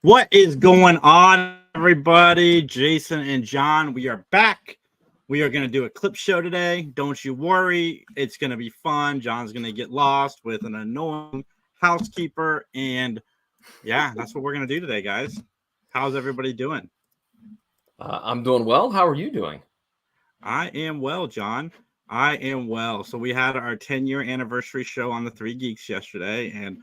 What is going on, everybody? Jason and John, we are back. We are going to do a clip show today. Don't you worry. It's going to be fun. John's going to get lost with an annoying housekeeper. And yeah, that's what we're going to do today, guys. How's everybody doing? I'm doing well. How are you doing? I am well, John. I am well. So we had our 10-year anniversary show on the Three Geeks yesterday, and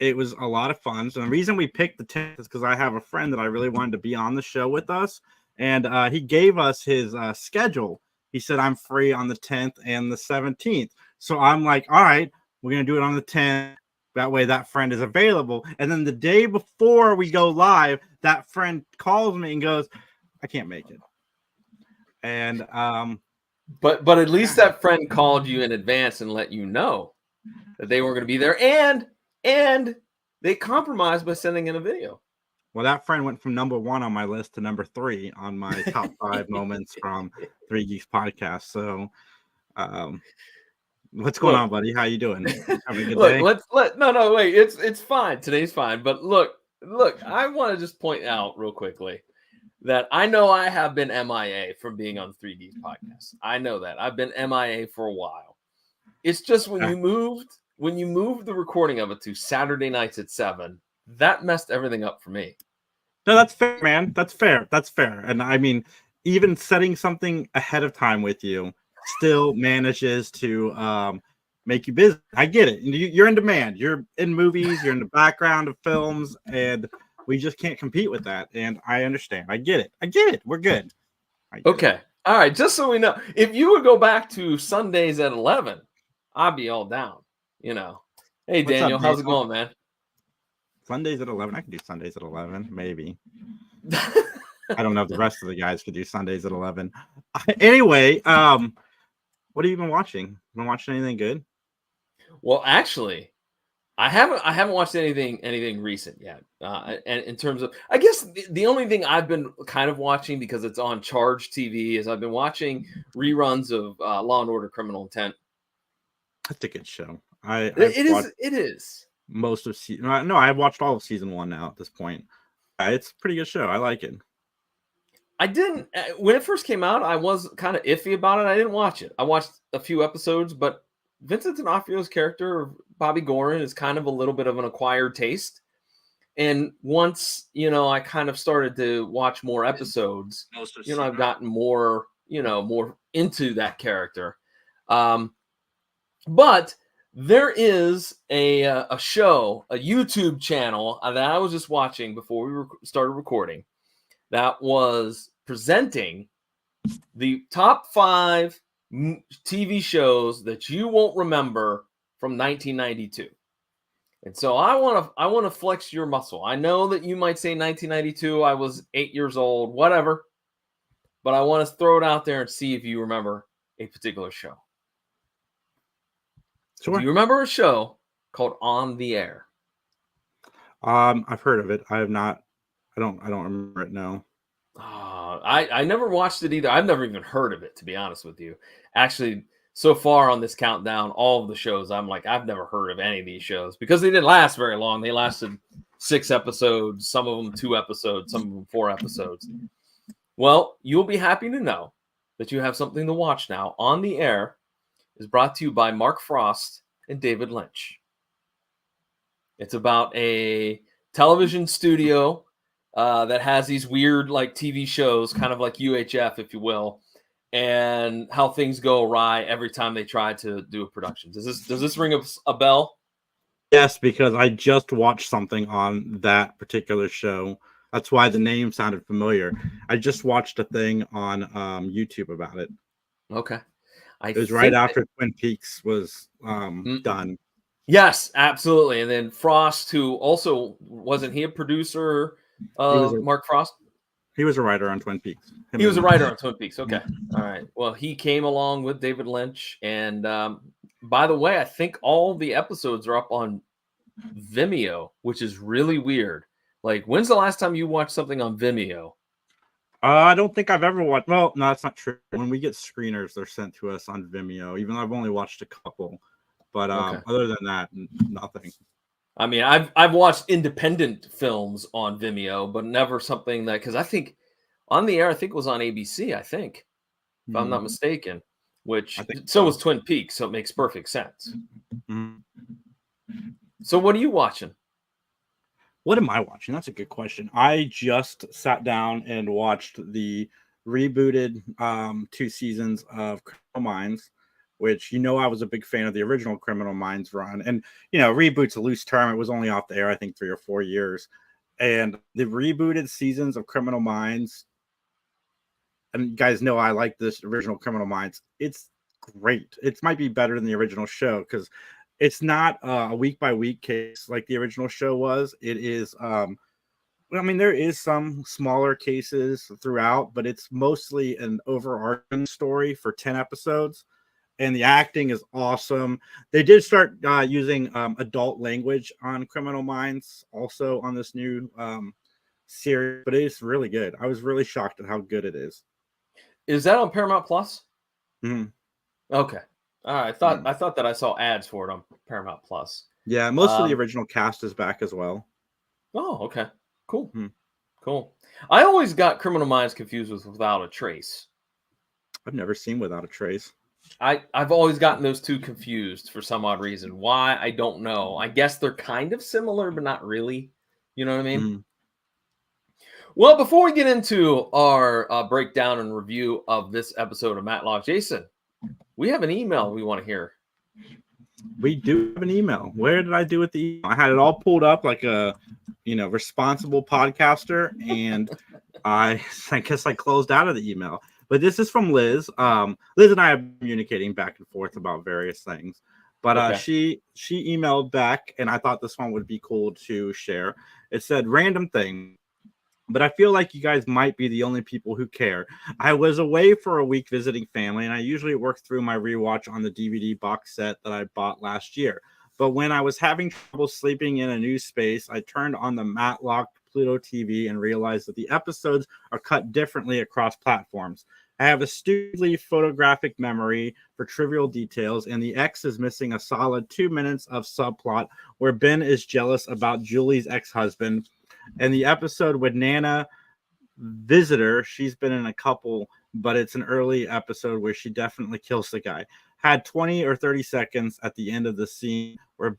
it was a lot of fun. So the reason we picked the 10th is because I have a friend that I really wanted to be on the show with us. And he gave us his schedule. He said, I'm free on the 10th and the 17th. So I'm like, all right, we're going to do it on the 10th. That way that friend is available. And then the day before we go live, that friend calls me and goes, I can't make it. And but at least that friend called you in advance and let you know that they weren't going to be there. And they compromised by sending in a video. Well, that friend went from number 1 on my list to number 3 on my top 5 moments from Three Geeks Podcast. So, what's going on, buddy? How you doing? Having a good day? Wait. It's fine. Today's fine. But look. I want to just point out real quickly that I know I have been MIA from being on Three Geeks Podcast. I know that I've been MIA for a while. It's just when you moved the recording of it to Saturday nights at 7. That messed everything up for me. No, that's fair, man. That's fair. And I mean, even setting something ahead of time with you still manages to make you busy. I get it. You're in demand. You're in movies. You're in the background of films, and we just can't compete with that. And I understand. I get it. We're good. Okay. All right. Just so we know, if you would go back to Sundays at 11, I'd be all down. You know. Hey, What's Daniel, up, how's it going, man? Sundays at 11. I can do Sundays at 11, maybe. I don't know if the rest of the guys could do Sundays at 11. Anyway, what have you been watching? Been watching anything good? Well, actually, I haven't watched anything recent yet. And in terms of, I guess the only thing I've been kind of watching because it's on Charge TV is I've been watching reruns of Law and Order: Criminal Intent. That's a good show. It is. Most of season. No, I've watched all of season 1 now at this point. It's a pretty good show. I like it. I didn't when it first came out. I was kind of iffy about it. I didn't watch it. I watched a few episodes, but Vincent D'Onofrio's character, Bobby Gorin, is kind of a little bit of an acquired taste. And once I kind of started to watch more episodes, I've gotten more into that character. But there is a show, a YouTube channel that I was just watching before we started recording that was presenting the top 5 TV shows that you won't remember from 1992. And so I want to flex your muscle. I know that you might say 1992, I was 8 years old, whatever. But I want to throw it out there and see if you remember a particular show. Sure. Do you remember a show called On the Air? I've heard of it. I have not. I don't remember it. No. I never watched it either. I've never even heard of it, to be honest with you. Actually, so far on this countdown, all of the shows, I'm like, I've never heard of any of these shows because they didn't last very long. They lasted 6 episodes, some of them 2 episodes, some of them 4 episodes. Well, you'll be happy to know that you have something to watch now. On the Air is brought to you by Mark Frost and David Lynch. It's about a television studio that has these weird like TV shows, kind of like UHF, if you will, and how things go awry every time they try to do a production. Does this ring a bell? Yes, because I just watched something on that particular show. That's why the name sounded familiar. I just watched a thing on YouTube about it. Okay. It was right after Twin Peaks was done. Yes, absolutely. And then Frost, who also wasn't he a producer? Mark Frost. He was a writer on Twin Peaks. He was a writer on Twin Peaks. Okay, all right. Well, he came along with David Lynch, and by the way, I think all the episodes are up on Vimeo, which is really weird. Like, when's the last time you watched something on Vimeo? I don't think I've ever watched. Well, no, that's not true. When we get screeners, they're sent to us on Vimeo. Even though I've only watched a couple, but other than that, nothing. I mean, I've watched independent films on Vimeo, but never something that, because I think On the Air, I think it was on ABC, I think, if I'm not Mhm. mistaken, I which think so so. was Twin Peaks, so it makes perfect sense. Mhm. So what are you watching? What am I watching? That's a good question. I just sat down and watched the rebooted 2 seasons of Criminal Minds, which I was a big fan of the original Criminal Minds run. And reboot's a loose term. It was only off the air, I think, 3 or 4 years. And the rebooted seasons of Criminal Minds, and you guys know I like this original Criminal Minds. It's great. It might be better than the original show because it's not a week by week case like the original show was. It is I mean, there is some smaller cases throughout, but it's mostly an overarching story for 10 episodes. And the acting is awesome. They did start using adult language on Criminal Minds also on this new series, but it's really good. I was really shocked at how good it is. Is that on Paramount Plus? Mhm. Okay. All right. Yeah. I thought that I saw ads for it on Paramount Plus. Yeah, most of the original cast is back as well. Oh, okay. Cool. Hmm. Cool. I always got Criminal Minds confused with Without a Trace. I've never seen Without a Trace. I've always gotten those two confused for some odd reason. Why? I don't know. I guess they're kind of similar, but not really. You know what I mean? Mhm. Well, before we get into our breakdown and review of this episode of Matlock, Jason, we have an email we want to hear. We do have an email. Where did I do with the email? I had it all pulled up like a responsible podcaster, and I guess I closed out of the email. But this is from Liz. Liz and I have been communicating back and forth about various things. But Okay. she emailed back, and I thought this one would be cool to share. It said, "Random thing, but I feel like you guys might be the only people who care. I was away for a week visiting family, and I usually work through my rewatch on the DVD box set that I bought last year. But when I was having trouble sleeping in a new space, I turned on the Matlock Pluto TV and realized that the episodes are cut differently across platforms. I have a stupidly photographic memory for trivial details, and the X is missing a solid 2 minutes of subplot where Ben is jealous about Julie's ex-husband. And the episode with Nana Visitor, she's been in a couple, but it's an early episode where she definitely kills the guy. Had 20 or 30 seconds at the end of the scene where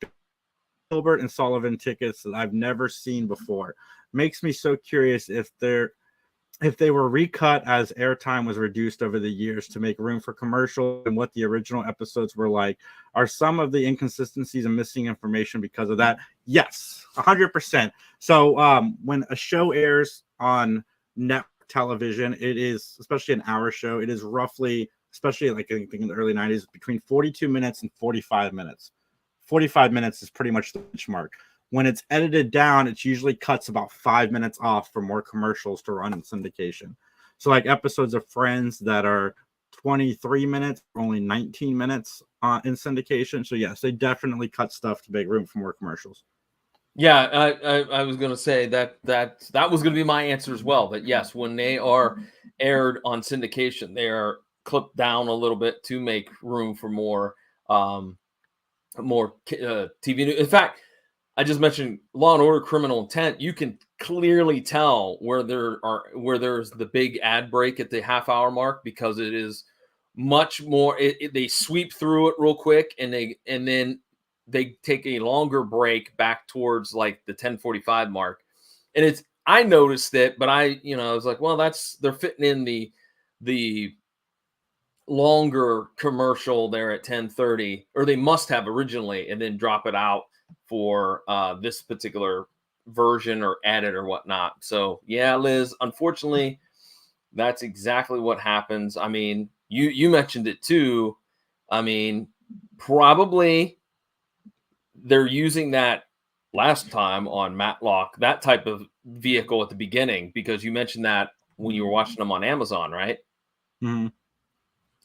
Gilbert and Sullivan tickets that I've never seen before. Makes me so curious if they were recut as airtime was reduced over the years to make room for commercials and what the original episodes were like. Are some of the inconsistencies and missing information because of that? Yes, 100%. So when a show airs on network television, it is, especially an hour show, it is roughly, especially like I think in the early 90s, between 42 minutes and 45 minutes. 45 minutes is pretty much the benchmark. When it's edited down, it usually cuts about 5 minutes off for more commercials to run in syndication. So like episodes of Friends that are 23 minutes, only 19 minutes in syndication. So yes, they definitely cut stuff to make room for more commercials. Yeah, I was going to say that was going to be my answer as well. That yes, when they are aired on syndication, they are clipped down a little bit to make room for more TV. In fact, I just mentioned Law and Order: Criminal Intent. You can clearly tell where there's the big ad break at the half-hour mark because it is much more. They sweep through it real quick, and then they take a longer break back towards like the 10:45 mark. And I noticed it, but I was like, well, they're fitting in the longer commercial there at 10:30, or they must have originally, and then drop it out for this particular version or edit or whatnot. So yeah, Liz, unfortunately, that's exactly what happens. I mean, you mentioned it too. I mean, probably they're using that last time on Matlock, that type of vehicle at the beginning, because you mentioned that when you were watching them on Amazon, right? Mm-hmm.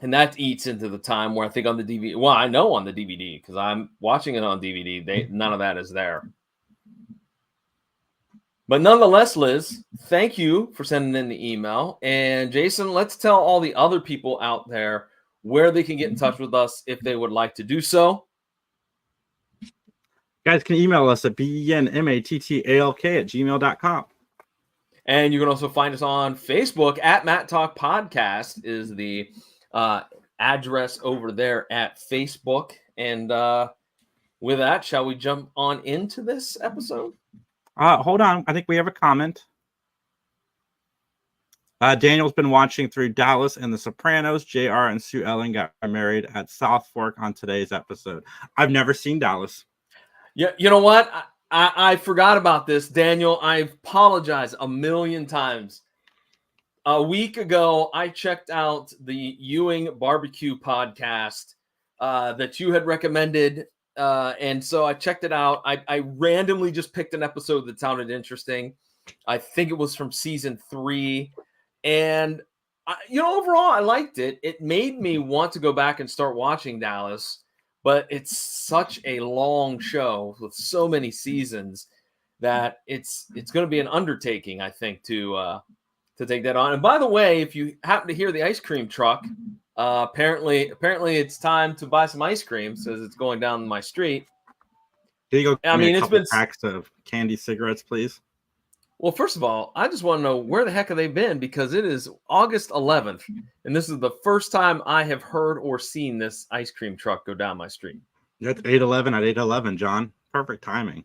And that eats into the time where I think on the DVD. Well, I know on the DVD because I'm watching it on DVD. None of that is there. But nonetheless, Liz, thank you for sending in the email. And Jason, let's tell all the other people out there where they can get in touch with us if they would like to do so. Guys can email us at benmattalk@gmail.com. And you can also find us on Facebook at Mattalk Podcast is the address over there at Facebook. And with that, shall we jump on into this episode? Hold on. I think we have a comment. Daniel's been watching through Dallas and The Sopranos. JR and Sue Ellen got married at South Fork on today's episode. I've never seen Dallas. Yeah, you know what? I forgot about this, Daniel. I apologize a million times. A week ago, I checked out the Ewing Barbecue podcast that you had recommended. And so I checked it out. I randomly just picked an episode that sounded interesting. I think it was from season 3. And, overall, I liked it. It made me want to go back and start watching Dallas. But it's such a long show with so many seasons that it's going to be an undertaking, I think, to take that on. And by the way, if you happen to hear the ice cream truck, apparently it's time to buy some ice cream, says it's going down my street. Can you go? It's been packs of candy cigarettes, please. Well, first of all, I just want to know where the heck have they been, because it is August 11th, and this is the first time I have heard or seen this ice cream truck go down my street. That's 8/11 at 8/11, John. Perfect timing.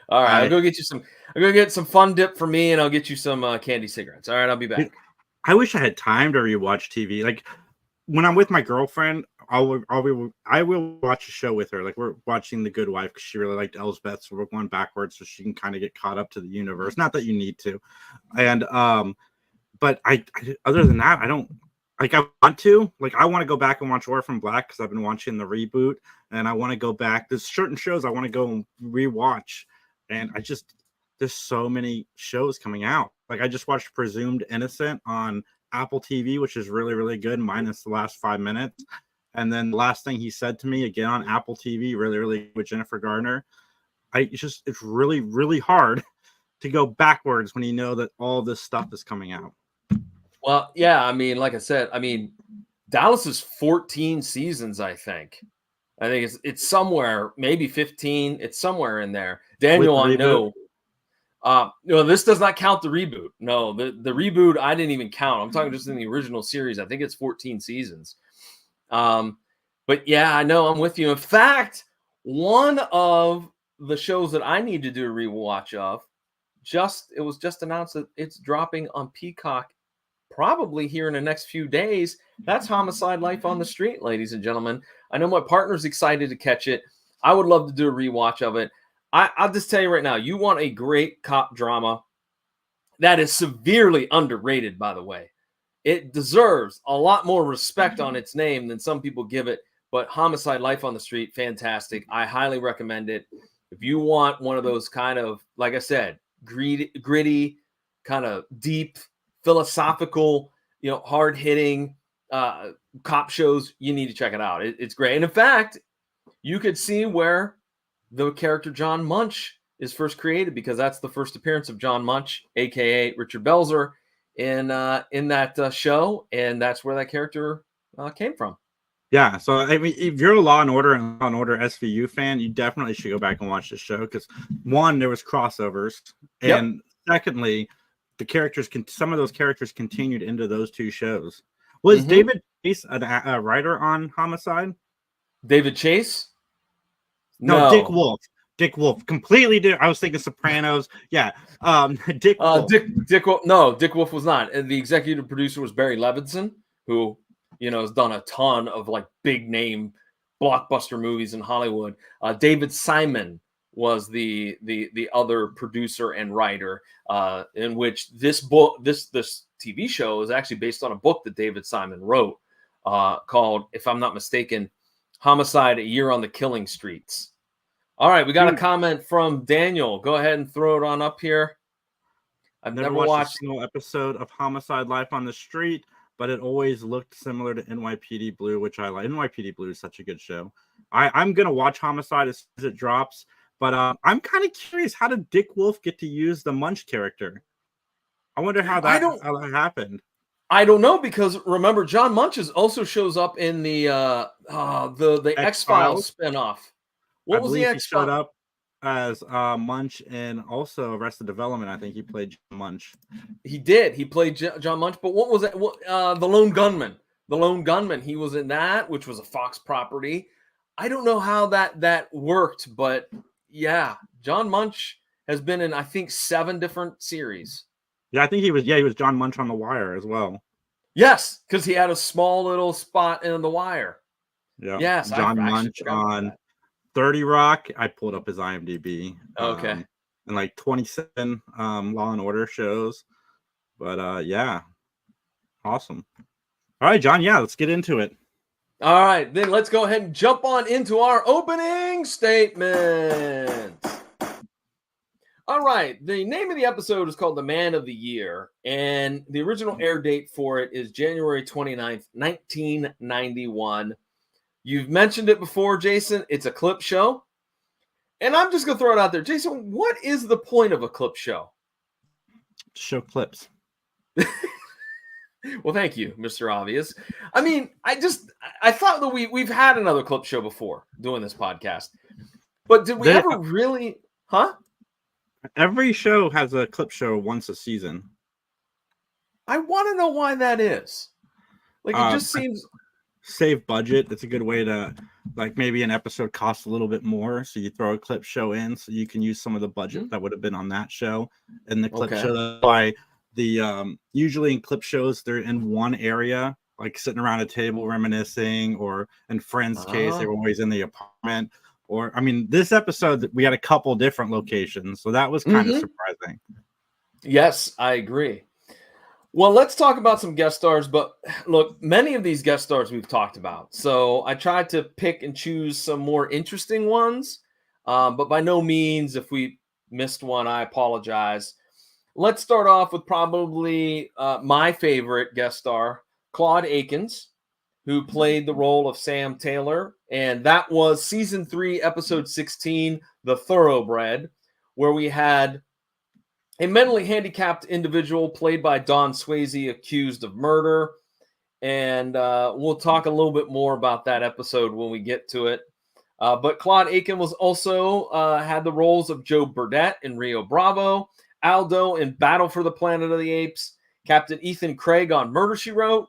All right, I'll go get you some. I'm gonna get some Fun Dip for me, and I'll get you some candy cigarettes. All right, I'll be back. I wish I had time to rewatch TV. Like when I'm with my girlfriend, I will watch a show with her. Like we're watching The Good Wife because she really liked Elsbeth, so we're going backwards so she can kind of get caught up to the universe. Not that you need to, and but I other than that, I don't like. I want to go back and watch Orphan Black because I've been watching the reboot, and I want to go back. There's certain shows I want to go and rewatch, and there's so many shows coming out. Like I just watched Presumed Innocent on Apple TV, which is really, really good, minus the last 5 minutes. And then the last thing he said to me again on Apple TV, really, really with Jennifer Garner. It's really, really hard to go backwards when you know that all this stuff is coming out. Well, yeah, like I said, Dallas is 14 seasons, I think. I think it's somewhere, maybe 15. It's somewhere in there. Daniel, I know. This does not count the reboot. No, the reboot I didn't even count. I'm talking just in the original series. I think it's 14 seasons. But yeah, I know I'm with you. In fact, one of the shows that I need to do a rewatch of, it was just announced that it's dropping on Peacock probably here in the next few days. That's Homicide: Life on the Street, ladies and gentlemen. I know my partner's excited to catch it. I would love to do a rewatch of it. I'll just tell you right now, you want a great cop drama that is severely underrated, by the way. It deserves a lot more respect on its name than some people give it. But Homicide: Life on the Street, fantastic. I highly recommend it. If you want one of those kind of, like I said, gritty, kind of deep, philosophical, hard-hitting cop shows, you need to check it out. It's great. And in fact, you could see where the character John Munch is first created, because that's the first appearance of John Munch, aka Richard Belzer, in that show, and that's where that character came from. Yeah, so if you're a Law and Order SVU fan, you definitely should go back and watch the show because one, there was crossovers, and secondly, some of those characters continued into those two shows. Was David Chase a writer on Homicide? David Chase? No, Dick Wolf. Dick Wolf, completely different. I was thinking Sopranos. Yeah, Dick Wolf. Dick Wolf. No, Dick Wolf was not. The executive producer was Barry Levinson, who has done a ton of big name blockbuster movies in Hollywood. David Simon was the other producer and writer, in which this TV show is actually based on a book that David Simon wrote, called, if I'm not mistaken, Homicide: A Year on the Killing Streets. All right, we got a comment from Daniel. Go ahead and throw it on up here. I've never watched a single episode of Homicide: Life on the Street, but it always looked similar to NYPD Blue, which I like. NYPD Blue is such a good show. I'm going to watch Homicide as soon as it drops, but I'm kind of curious, how did Dick Wolf get to use the Munch character? I wonder how that happened. I don't know, because remember, John Munch also shows up in the X-Files spinoff. What I was the believe he X showed spot? up as Munch and also Arrested Development. I think he played John Munch. He did. He played John Munch, but what was it? The Lone Gunman. The Lone Gunman. He was in that, which was a Fox property. I don't know how that worked, but yeah, John Munch has been in, I think, 7 different series. Yeah, I think he was. Yeah, he was John Munch on The Wire as well. Yes, because he had a small little spot in The Wire. Yeah, Yes, John I actually Munch forgot about on that. 30 Rock. I pulled up his IMDb. Okay. And like 27 Law and Order shows. But yeah, awesome. All right, John. Yeah, let's get into it. All right, then let's go ahead and jump on into our opening statement. All right, the name of the episode is called The Man of the Year, and the original air date for it is January 29th, 1991. You've mentioned it before, Jason. It's a clip show. And I'm just going to throw it out there. Jason, what is the point of a clip show? Show clips. Well, thank you, Mr. Obvious. I mean, I thought that we've had another clip show before doing this podcast. But did we ever really, Every show has a clip show once a season. I want to know why that is. Like, it just seems... Save budget. It's a good way to, like, maybe an episode costs a little bit more, so you throw a clip show in so you can use some of the budget that would have been on that show in the clip show. That's why the usually in clip shows they're in one area, like sitting around a table reminiscing, or in Friends' case they were always in the apartment. Or I mean, this episode we had a couple different locations, so that was kind of surprising. Yes, I agree. Well, let's talk about some guest stars, but look, many of these guest stars we've talked about. So I tried to pick and choose some more interesting ones, but by no means, if we missed one, I apologize. Let's start off with probably my favorite guest star, Claude Akins, who played the role of Sam Taylor, and that was season 3, episode 16, The Thoroughbred, where we had a mentally handicapped individual played by Don Swayze accused of murder. And we'll talk a little bit more about that episode when we get to it. But Claude Akins was also had the roles of Joe Burdett in Rio Bravo, Aldo in Battle for the Planet of the Apes, Captain Ethan Craig on Murder, She Wrote,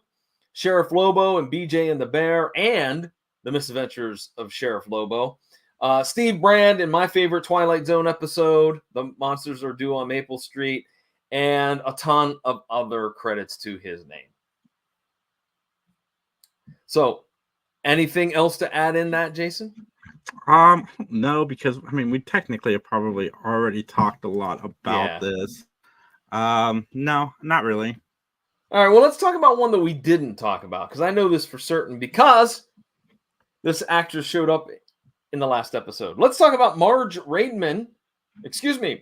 Sheriff Lobo and BJ and the Bear, and The Misadventures of Sheriff Lobo. Steve Brand in my favorite Twilight Zone episode, The Monsters Are Due on Maple Street, and a ton of other credits to his name. So, anything else to add in that, Jason? No, because I mean we technically have probably already talked a lot about this. No, not really. All right, well, let's talk about one that we didn't talk about, because I know this for certain, because this actress showed up in the last episode. Let's talk about Marge Redman. She'll be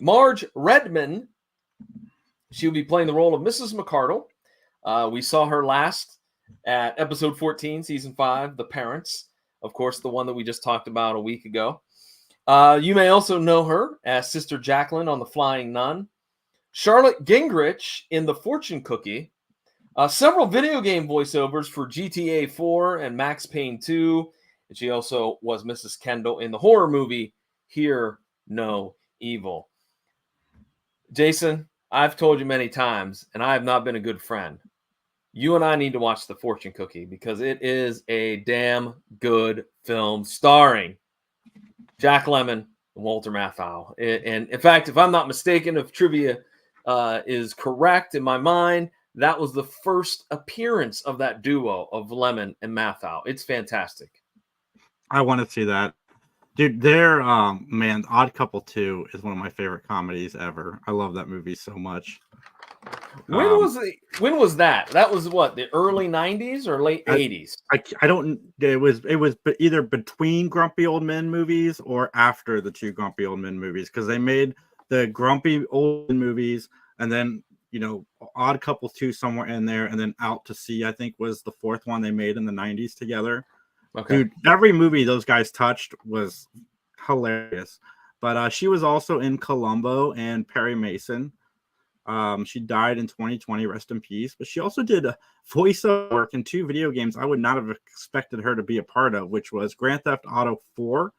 playing the role of Mrs. McCardle. We saw her last at episode 14, season 5, The Parents. Of course, the one that we just talked about a week ago. You may also know her as Sister Jacqueline on The Flying Nun. Charlotte Gingrich in The Fortune Cookie. Several video game voiceovers for GTA 4 and Max Payne 2. And she also was Mrs. Kendall in the horror movie Hear No Evil. Jason, I've told you many times, and I have not been a good friend. You and I need to watch The Fortune Cookie because it is a damn good film starring Jack Lemmon and Walter Matthau. And in fact, if I'm not mistaken, if trivia is correct in my mind, that was the first appearance of that duo of Lemmon and Matthau. It's fantastic. I want to see that. Dude, their Odd Couple 2 is one of my favorite comedies ever. I love that movie so much. When was that? That was what, the early 90s or late 80s? I don't. It was either between Grumpy Old Men movies or after the 2 Grumpy Old Men movies, because they made the Grumpy Old Men movies and then Odd Couple 2 somewhere in there, and then Out to Sea I think was the 4th one they made in the 90s together. Okay. Dude, every movie those guys touched was hilarious. But she was also in Columbo and Perry Mason. She died in 2020, rest in peace. But she also did a voiceover work in 2 video games I would not have expected her to be a part of, which was Grand Theft Auto 4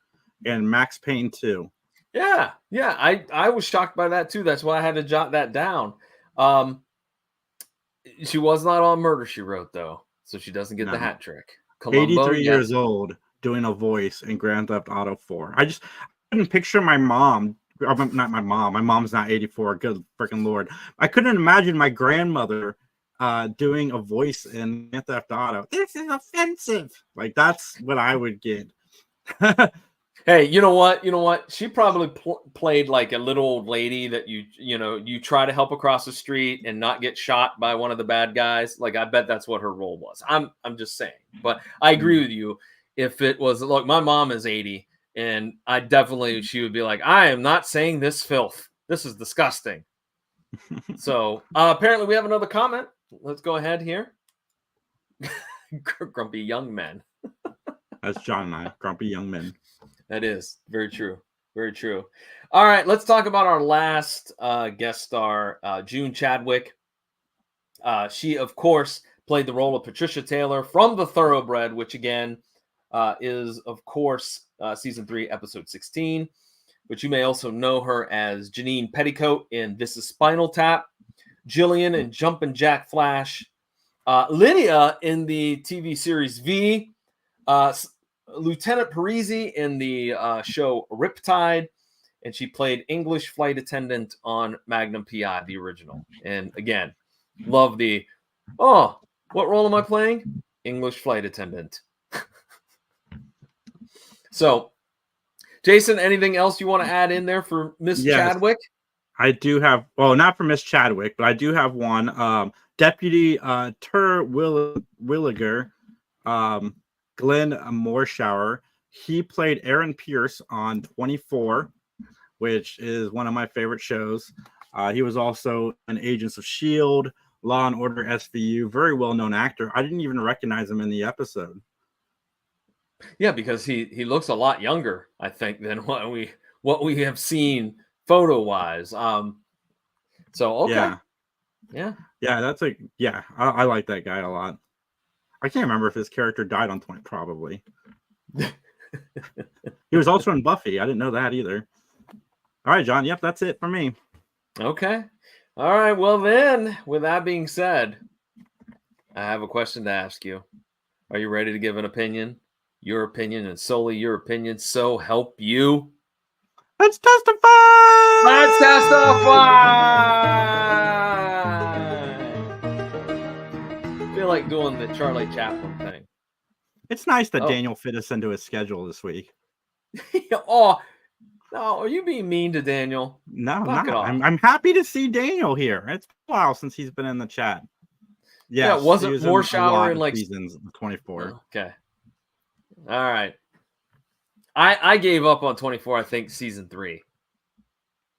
and Max Payne 2. Yeah. I was shocked by that too. That's why I had to jot that down. She was not on Murder, She Wrote, though, so she doesn't get the hat trick. Columbo, 83 years old, doing a voice in Grand Theft Auto 4. I couldn't picture my mom. Not my mom. My mom's not 84. Good freaking Lord. I couldn't imagine my grandmother doing a voice in Grand Theft Auto. This is offensive. Like, that's what I would get. Hey, you know what? She probably played like a little old lady that you try to help across the street and not get shot by one of the bad guys. Like, I bet that's what her role was. I'm just saying. But I agree with you. If it was, look, my mom is 80, and she would be like, I am not saying this filth. This is disgusting. So apparently we have another comment. Let's go ahead here. Grumpy young men. That's John and I, grumpy young men. That is very true. Very true. All right, let's talk about our last guest star, June Chadwick. She, of course, played the role of Patricia Taylor from The Thoroughbred, which again is, of course, season 3, episode 16. But you may also know her as Janine Petticoat in This Is Spinal Tap, Jillian in Jumpin' Jack Flash, Lydia in the TV series V, Lieutenant Parisi in the show Riptide, and she played English flight attendant on Magnum PI, the original. And again, love what role am I playing? English flight attendant. So, Jason, anything else you want to add in there for Miss Chadwick? I do have, well, not for Miss Chadwick, but I do have one. Deputy Terwilliger, Glenn Morshower. He played Aaron Pierce on 24, which is one of my favorite shows. He was also an Agents of S.H.I.E.L.D., Law and Order SVU, very well-known actor. I didn't even recognize him in the episode. Yeah, because he looks a lot younger, I think, than what we have seen photo-wise. So okay. Yeah. I like that guy a lot. I can't remember if his character died on 20, probably. He was also in Buffy. I didn't know that either. All right, John. Yep, that's it for me. Okay. All right. Well, then, with that being said, I have a question to ask you. Are you ready to give an opinion? Your opinion and solely your opinion. So help you. Let's testify! Let's testify! I feel like doing the Charlie Chaplin thing. It's nice that Daniel fit us into his schedule this week. Oh, no, are you being mean to Daniel? No, not. I'm happy to see Daniel here. It's a while since he's been in the chat. Yes, yeah, it wasn't more shower in like seasons of 24. Okay. All right. I gave up on 24, I think, season 3.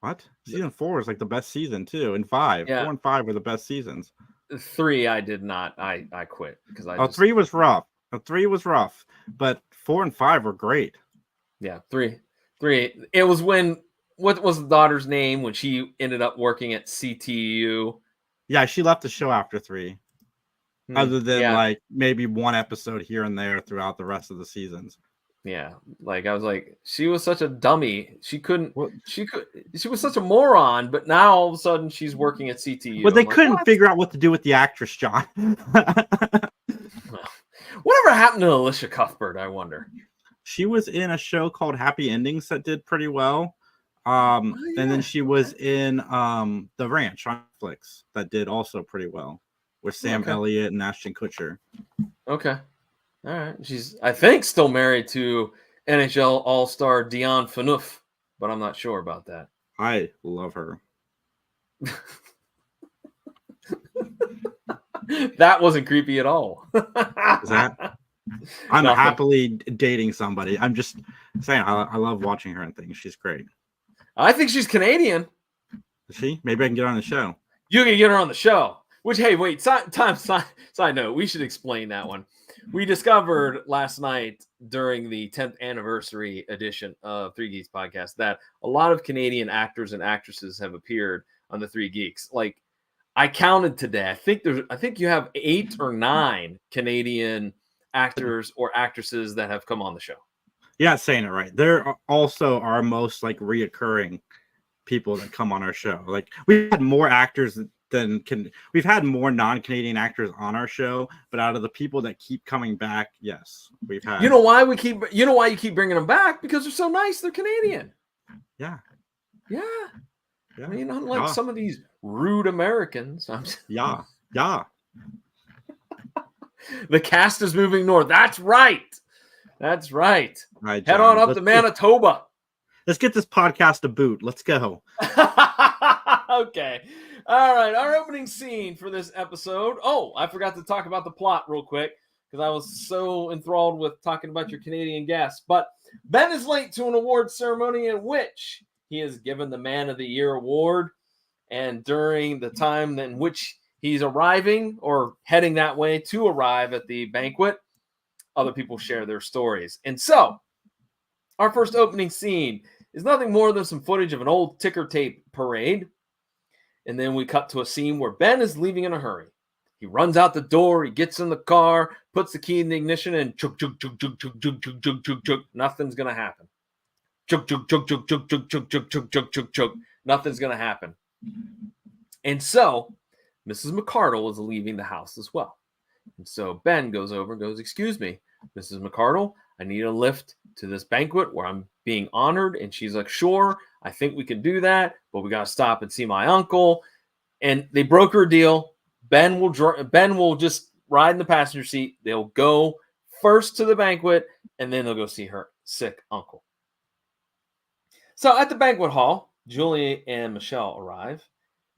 What? Season 4 is like the best season too, and 5. Yeah. 4 and 5 were the best seasons. 3 I did not. I quit because 3 was rough. 3 was rough, but 4 and 5 were great. Yeah, 3. It was when, what was the daughter's name when she ended up working at CTU? Yeah, she left the show after 3. Other than like maybe one episode here and there throughout the rest of the seasons. Yeah, like I was like, she was such a dummy. She was such a moron, but now all of a sudden she's working at CTU. Well, they couldn't figure out what to do with the actress, John. Whatever happened to Alicia Cuthbert, I wonder. She was in a show called Happy Endings that did pretty well. And then she was in The Ranch on Netflix that did also pretty well with Sam Elliott and Ashton Kutcher. Okay. All right. She's, I think, still married to NHL All-Star Dion Phaneuf, but I'm not sure about that. I love her. That wasn't creepy at all. Is that? I'm happily dating somebody. I'm just saying I love watching her and things. She's great. I think she's Canadian. Is she? Maybe I can get her on the show. You can get her on the show. Which, hey, wait, side note, we should explain that one. We discovered last night during the 10th anniversary edition of Three Geeks Podcast that a lot of Canadian actors and actresses have appeared on the Three Geeks. Like, I counted today. I think you have 8 or 9 Canadian actors or actresses that have come on the show. You're not saying it right. They're also our most like reoccurring people that come on our show. Like we've had more actors we've had more non-Canadian actors on our show, but out of the people that keep coming back, yes, we've had. You know why you keep bringing them back? Because they're so nice. They're Canadian. Yeah. I mean, unlike some of these rude Americans. Yeah. The cast is moving north. That's right. Right, head on up to Manitoba. Let's get this podcast a boot. Let's go. Okay. All right. Our opening scene for this episode. Oh, I forgot to talk about the plot real quick because I was so enthralled with talking about your Canadian guests. But Ben is late to an award ceremony in which he is given the Man of the Year award. And during the time in which he's arriving or heading that way to arrive at the banquet, other people share their stories. And so our first opening scene is nothing more than some footage of an old ticker tape parade. And then we cut to a scene where Ben is leaving in a hurry. He runs out the door, he gets in the car, puts the key in the ignition, and chug, chug, chug, chug, chug, chug, chug, chug, chug, chug. Nothing's going to happen. Chug, chug, chug, chug, chug, chug, chug, chug, chug, chug, chug, chug. Nothing's going to happen. And so Mrs. McCardle is leaving the house as well. And so Ben goes over and goes, "Excuse me, Mrs. McCardle, I need a lift to this banquet where I'm being honored." And she's like, "Sure, I think we can do that, but we got to stop and see my uncle." And they broker a deal. Ben will just ride in the passenger seat. They'll go first to the banquet, and then they'll go see her sick uncle. So at the banquet hall, Julie and Michelle arrive.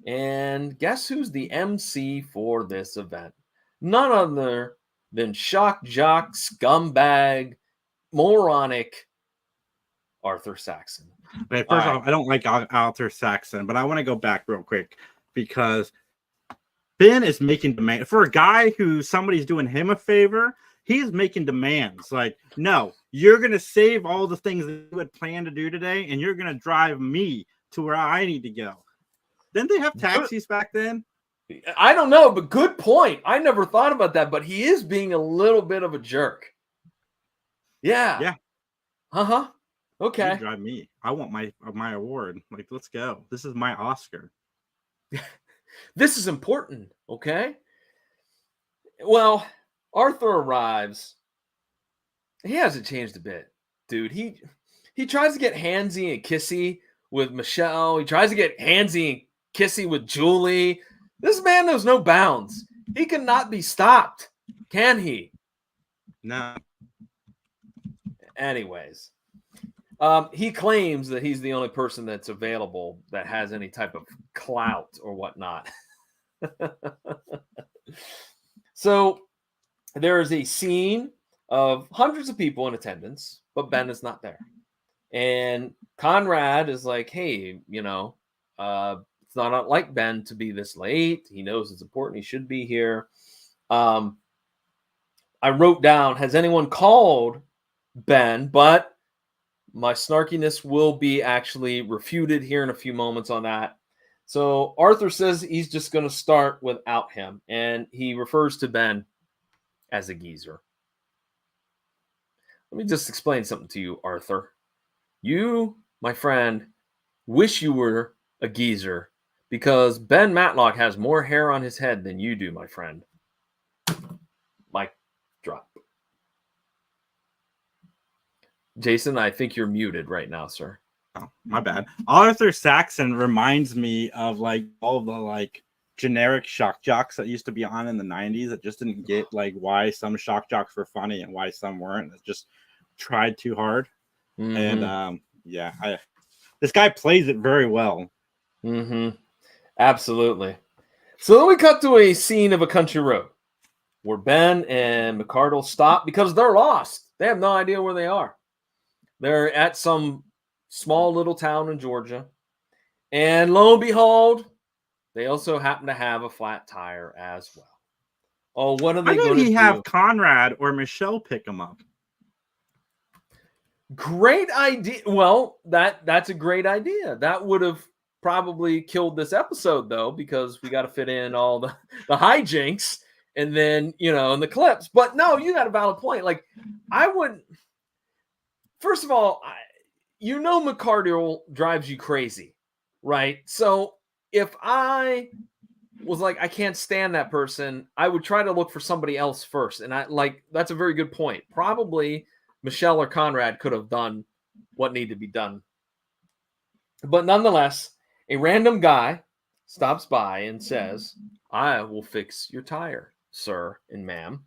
And guess who's the MC for this event? None other than shock jock, scumbag, moronic Arthur Saxon. Okay, first off, I don't like Arthur Saxon, but I want to go back real quick because Ben is making demands. For a guy who somebody's doing him a favor, he's making demands. Like, no, you're going to save all the things that you had planned to do today, and you're going to drive me to where I need to go. Didn't they have taxis back then? I don't know, but good point. I never thought about that, but he is being a little bit of a jerk. Yeah. Uh-huh. Okay. You drive me. I want my award. Like, let's go. This is my Oscar. This is important, okay? Well, Arthur arrives. He hasn't changed a bit, dude. He tries to get handsy and kissy with Michelle. He tries to get handsy and kissy with Julie. This man knows no bounds. He cannot be stopped, can he? No. Anyways, he claims that he's the only person that's available that has any type of clout or whatnot. So there is a scene of hundreds of people in attendance, but Ben is not there. And Conrad is like, "Hey, it's not like Ben to be this late. He knows it's important. He should be here." I wrote down, has anyone called Ben? But my snarkiness will be actually refuted here in a few moments on that. So Arthur says he's just going to start without him. And he refers to Ben as a geezer. Let me just explain something to you, Arthur. You, my friend, wish you were a geezer because Ben Matlock has more hair on his head than you do, my friend. Mic drop. Jason, I think you're muted right now, sir. Oh, my bad. Arthur Saxon reminds me of like all the like generic shock jocks that used to be on in the 90s that just didn't get like why some shock jocks were funny and why some weren't. It just tried too hard. Mm-hmm. And this guy plays it very well. Mm-hmm. Absolutely. So then we cut to a scene of a country road where Ben and McCardle stop because they're lost. They have no idea where they are. They're at some small little town in Georgia. And lo and behold, they also happen to have a flat tire as well. Oh, what are they going to do? Have Conrad or Michelle pick them up? Great idea. Well, that's a great idea. That would have probably killed this episode, though, because we got to fit in all the hijinks and then, in the clips. But no, you got a valid point. Like, I wouldn't. first of all, McCarty drives you crazy, right? So if I was like, I can't stand that person, I would try to look for somebody else first. And that's a very good point. Probably Michelle or Conrad could have done what needed to be done. But nonetheless, a random guy stops by and says, I will fix your tire, sir and ma'am.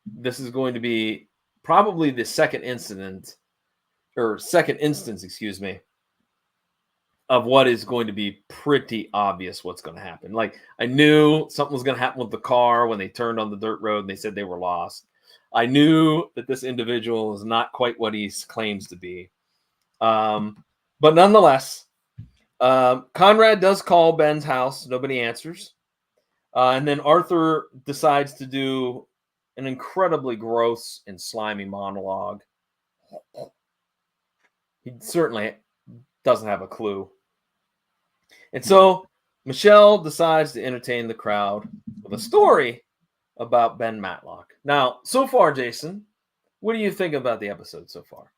This is going to be probably the second instance, excuse me, of what is going to be pretty obvious what's going to happen. Like, I knew something was going to happen with the car when they turned on the dirt road and they said they were lost. I knew that this individual is not quite what he claims to be. But nonetheless, Conrad does call Ben's house. Nobody answers. And then Arthur decides to do an incredibly gross and slimy monologue. He certainly doesn't have a clue. And so Michelle decides to entertain the crowd with a story about Ben Matlock. Now, so far, Jason, what do you think about the episode so far?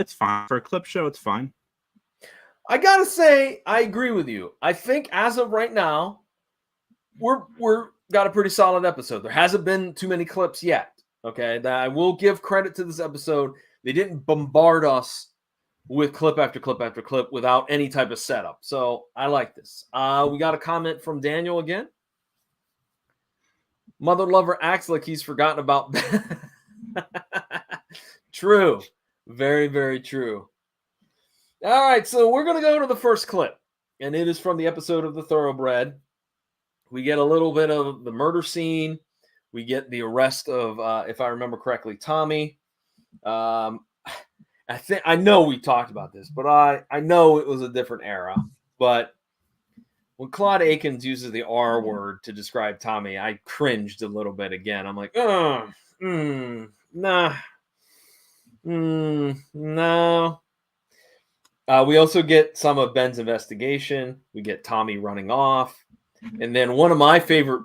It's fine. For a clip show, it's fine. I gotta say, I agree with you. I think as of right now, we're got a pretty solid episode. There hasn't been too many clips yet. Okay, that I will give credit to this episode. They didn't bombard us with clip after clip after clip without any type of setup. So I like this. We got a comment from Daniel again. Mother lover acts like he's forgotten about Ben. True. Very, very true. All right, so we're going to go to the first clip, and it is from the episode of The Thoroughbred. We get a little bit of the murder scene. We get the arrest of, if I remember correctly, Tommy. I know we talked about this, but I know it was a different era. But when Claude Akins uses the R word to describe Tommy, I cringed a little bit again. I'm like, nah. No. We also get some of Ben's investigation. We get Tommy running off. And then one of my favorite,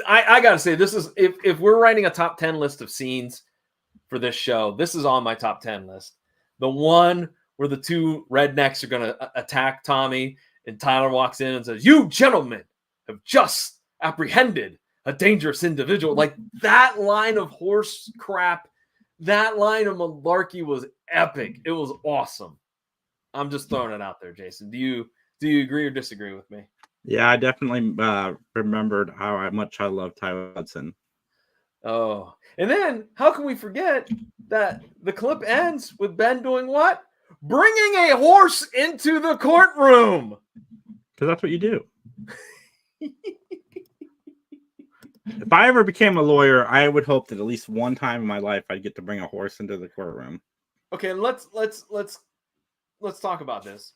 I got to say, this is, if we're writing a top 10 list of scenes for this show, this is on my top 10 list. The one where the two rednecks are going to attack Tommy, and Tyler walks in and says, "You gentlemen have just apprehended a dangerous individual." Like, that line of horse crap, that line of malarkey was epic. It was awesome. I'm just throwing it out there, Jason. Do you agree or disagree with me? Yeah, I definitely remembered how much I love Tyler Hudson. Oh, and then how can we forget that the clip ends with Ben doing what? Bringing a horse into the courtroom. Because that's what you do. If I ever became a lawyer, I would hope that at least one time in my life I'd get to bring a horse into the courtroom. Okay, let's talk about this.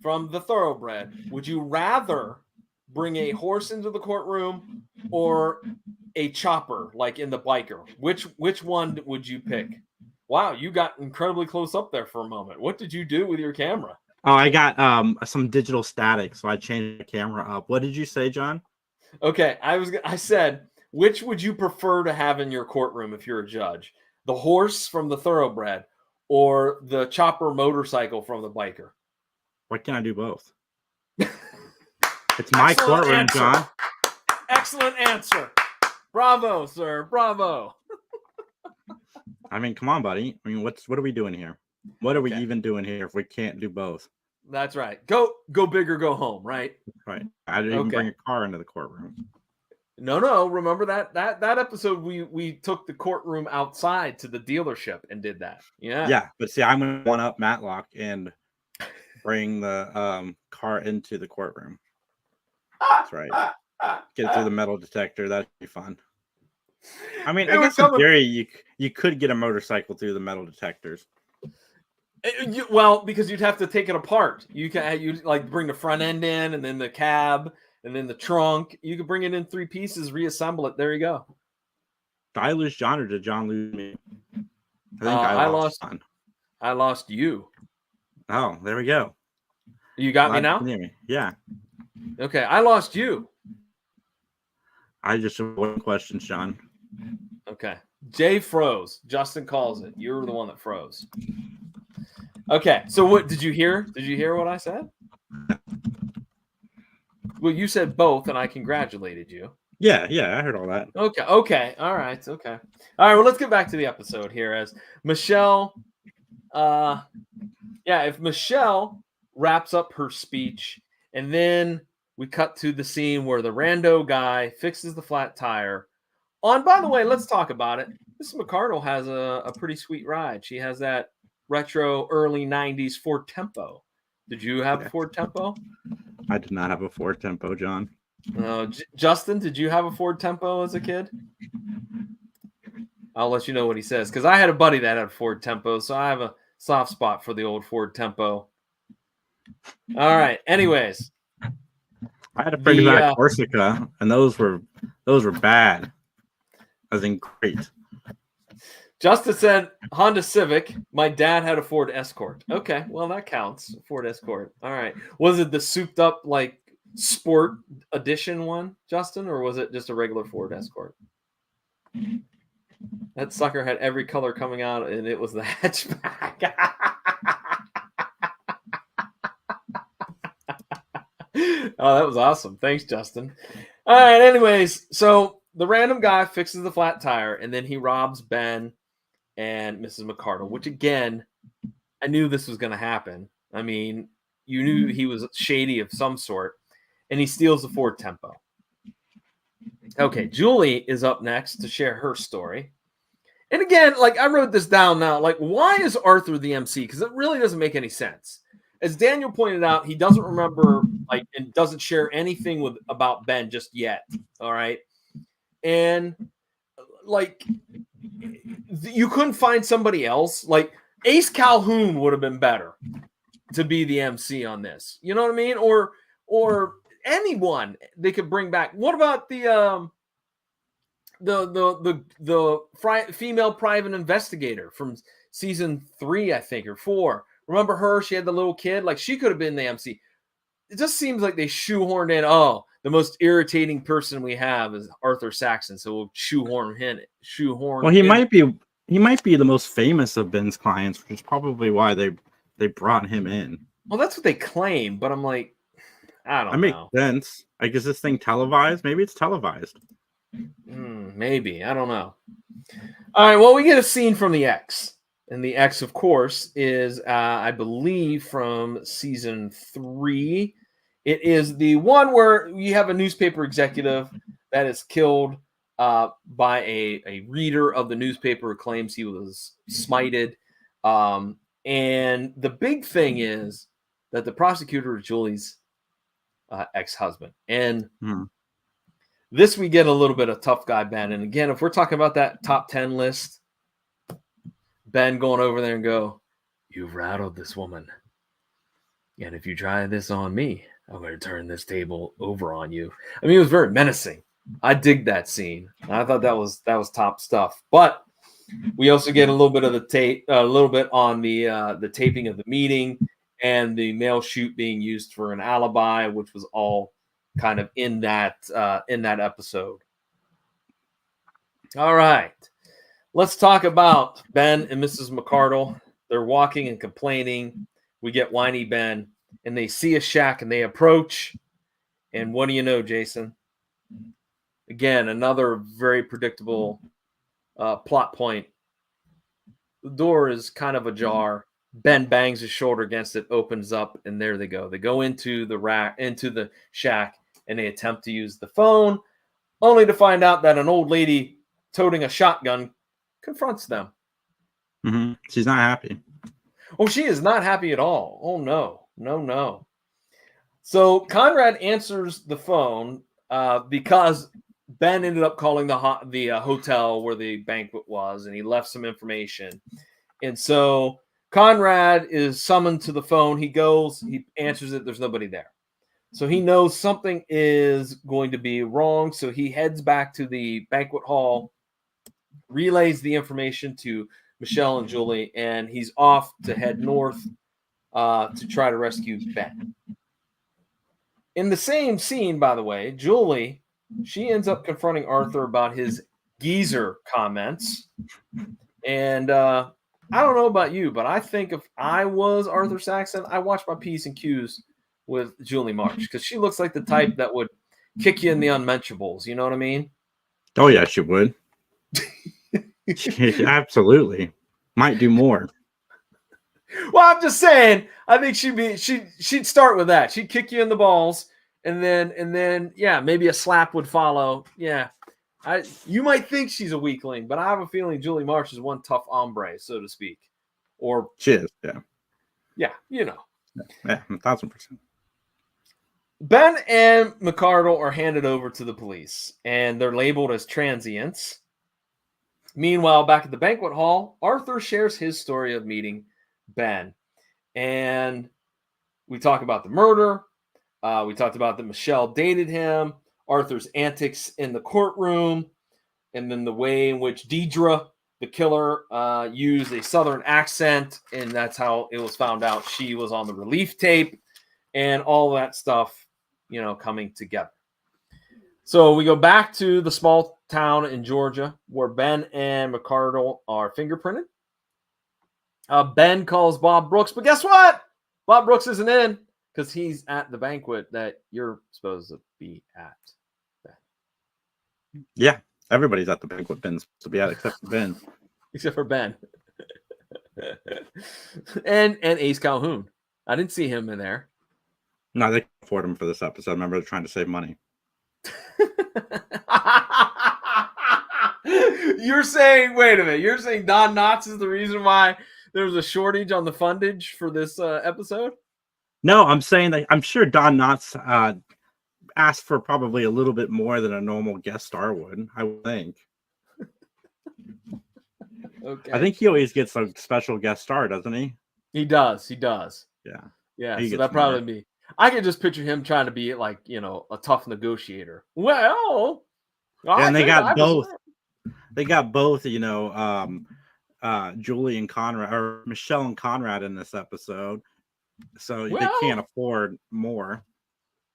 From The Thoroughbred, would you rather bring a horse into the courtroom or a chopper like in The Biker? Which one would you pick? Wow, you got incredibly close up there for a moment. What did you do with your camera? Oh, I got some digital static, so I changed the camera up. What did you say, John? Okay, I said, which would you prefer to have in your courtroom if you're a judge? The horse from The Thoroughbred or the chopper motorcycle from The Biker? Why can't I do both? It's my courtroom, answer. John. Excellent answer. Bravo, sir. Bravo. I mean, come on, buddy. I mean, what are we doing here? What are we even doing here if we can't do both? That's right. Go big or go home, right? Right. I didn't even bring a car into the courtroom. No. Remember that episode we took the courtroom outside to the dealership and did that. Yeah. Yeah, but see, I'm going to one up Matlock and bring the car into the courtroom. That's right. Get it through the metal detector. That'd be fun. I mean, I guess in theory, you could get a motorcycle through the metal detectors. Well, because you'd have to take it apart. You like bring the front end in, and then the cab, and then the trunk. You could bring it in 3 pieces, reassemble it. There you go. Did I lose John, or did John lose me? I think I lost John. I lost you. Oh, there we go. You got me now? Can you hear me? Yeah. Okay, I lost you. I just have one question, Sean. Okay. Jay froze. Justin calls it. You were the one that froze. Okay, so what did you hear? Did you hear what I said? Well, you said both, and I congratulated you. Yeah, I heard all that. Okay, all right, okay. All right, well, let's get back to the episode here as Michelle, if Michelle wraps up her speech, and then we cut to the scene where the rando guy fixes the flat tire. By the way, let's talk about it. Mrs. McCardle has a pretty sweet ride. She has that retro early 90s Ford Tempo. Did you have a Ford Tempo? I did not have a Ford Tempo, John. Justin, did you have a Ford Tempo as a kid? I'll let you know what he says, because I had a buddy that had a Ford Tempo, so I have a soft spot for the old Ford Tempo. All right. Anyways, I had a friend who had Corsica, and those were bad. As in great. Justin said Honda Civic. My dad had a Ford Escort. Okay, well that counts. Ford Escort. All right. Was it the souped up like sport edition one, Justin, or was it just a regular Ford Escort? That sucker had every color coming out, and it was the hatchback. Oh, that was awesome. Thanks, Justin. All right. Anyways, so the random guy fixes the flat tire, and then he robs Ben and Mrs. McCardle, which again, I knew this was going to happen. I mean, you knew he was shady of some sort, and he steals the Ford Tempo. Okay, Julie is up next to share her story. And again, like I wrote this down now, like why is Arthur the MC? Because it really doesn't make any sense. As Daniel pointed out, he doesn't remember and doesn't share anything about Ben just yet. All right. And like you couldn't find somebody else. Like Ace Calhoun would have been better to be the MC on this. You know what I mean? Or anyone they could bring back. What about the female private investigator from season 3, I think, or 4? Remember her? She had the little kid. Like she could have been the MC. It just seems like they shoehorned in. Oh, the most irritating person we have is Arthur Saxon, so we'll shoehorn him. Well, he might be the most famous of Ben's clients, which is probably why they brought him in. Well, that's what they claim, but I'm like, I don't know. That makes sense. I guess this thing televised. Maybe it's televised. Maybe. I don't know. All right. Well, we get a scene from the X. And the X, of course, is, I believe, from season 3. It is the one where you have a newspaper executive that is killed by a reader of the newspaper who claims he was smited. And the big thing is that the prosecutor is Julie's ex-husband. And this we get a little bit of tough guy Ben. And again, if we're talking about that top 10 list, Ben going over there and go, "You've rattled this woman. And if you try this on me, I'm going to turn this table over on you." I mean, it was very menacing. I dig that scene. I thought that was top stuff. But we also get a little bit of the tape, a little bit on the taping of the meeting and the mail chute being used for an alibi, which was all kind of in that episode. All right. Let's talk about Ben and Mrs. McCardle. They're walking and complaining. We get whiny Ben, and they see a shack, and they approach. And what do you know, Jason? Again, another very predictable plot point. The door is kind of ajar. Ben bangs his shoulder against it, opens up, and there they go. They go into the shack, and they attempt to use the phone, only to find out that an old lady toting a shotgun confronts them. She's not happy. Oh, she is not happy at all. Oh, no. So Conrad answers the phone because Ben ended up calling the hotel where the banquet was, and he left some information. And so Conrad is summoned to the phone. He goes, he answers it. There's nobody there. So he knows something is going to be wrong. So he heads back to the banquet hall, relays the information to Michelle and Julie, and he's off to head north to try to rescue Ben. In the same scene, by the way, Julie, she ends up confronting Arthur about his geezer comments. And I don't know about you, but I think if I was Arthur Saxon, I watch my P's and Q's with Julie March because she looks like the type that would kick you in the unmentionables. You know what I mean? Oh yeah, she would. Absolutely. Might do more. Well, I'm just saying. I think she'd start with that. She'd kick you in the balls, and then yeah, maybe a slap would follow. Yeah, you might think she's a weakling, but I have a feeling Julie March is one tough hombre, so to speak. Or she is. Yeah. Yeah, you know. Yeah, 1,000%. Ben and McCardle are handed over to the police, and they're labeled as transients. Meanwhile, back at the banquet hall, Arthur shares his story of meeting Ben. And we talk about the murder. We talked about that Michelle dated him, Arthur's antics in the courtroom, and then the way in which Deidre, the killer, used a Southern accent, and that's how it was found out she was on the relief tape, and all that stuff, you know, coming together. So we go back to the small town in Georgia where Ben and McCardle are fingerprinted. Ben calls Bob Brooks, but guess what? Bob Brooks isn't in because he's at the banquet that you're supposed to be at. Ben. Yeah, everybody's at the banquet Ben's supposed to be at except for Ben. Except for Ben. and Ace Calhoun. I didn't see him in there. No, they can afford him for this episode. Remember, they're trying to save money. You're saying, wait a minute, you're saying Don Knotts is the reason why there's a shortage on the fundage for this episode? No, I'm saying that I'm sure Don Knotts asked for probably a little bit more than a normal guest star would, I would think. Okay. I think he always gets a special guest star, doesn't he? He does. Yeah. Yeah, He so gets that probably more. be. I could just picture him trying to be like, you know, a tough negotiator. Well, and they got both. They got both, you know, Julie and Conrad, or Michelle and Conrad in this episode. So they can't afford more.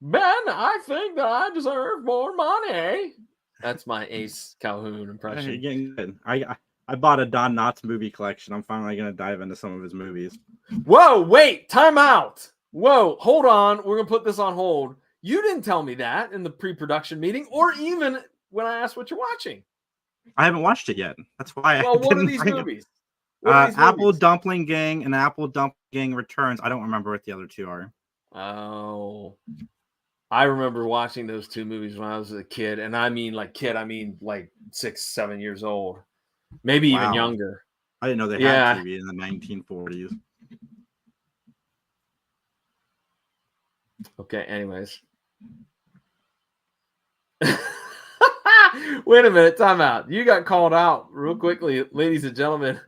Ben, I think that I deserve more money. That's my Ace Calhoun impression. You're getting good. I bought a Don Knotts movie collection. I'm finally going to dive into some of his movies. Whoa, wait, time out. Whoa, hold on. We're going to put this on hold. You didn't tell me that in the pre-production meeting or even when I asked what you're watching. I haven't watched it yet. That's why well, I what didn't are these bring movies? Apple Dumpling Gang and Apple Dumpling Gang Returns. I don't remember what the other two are. Oh, I remember watching those two movies when I was a kid. And I mean like 6, 7 years old. Maybe even younger. I didn't know they had TV in the 1940s. Okay, anyways. Wait a minute, time out. You got called out real quickly, ladies and gentlemen.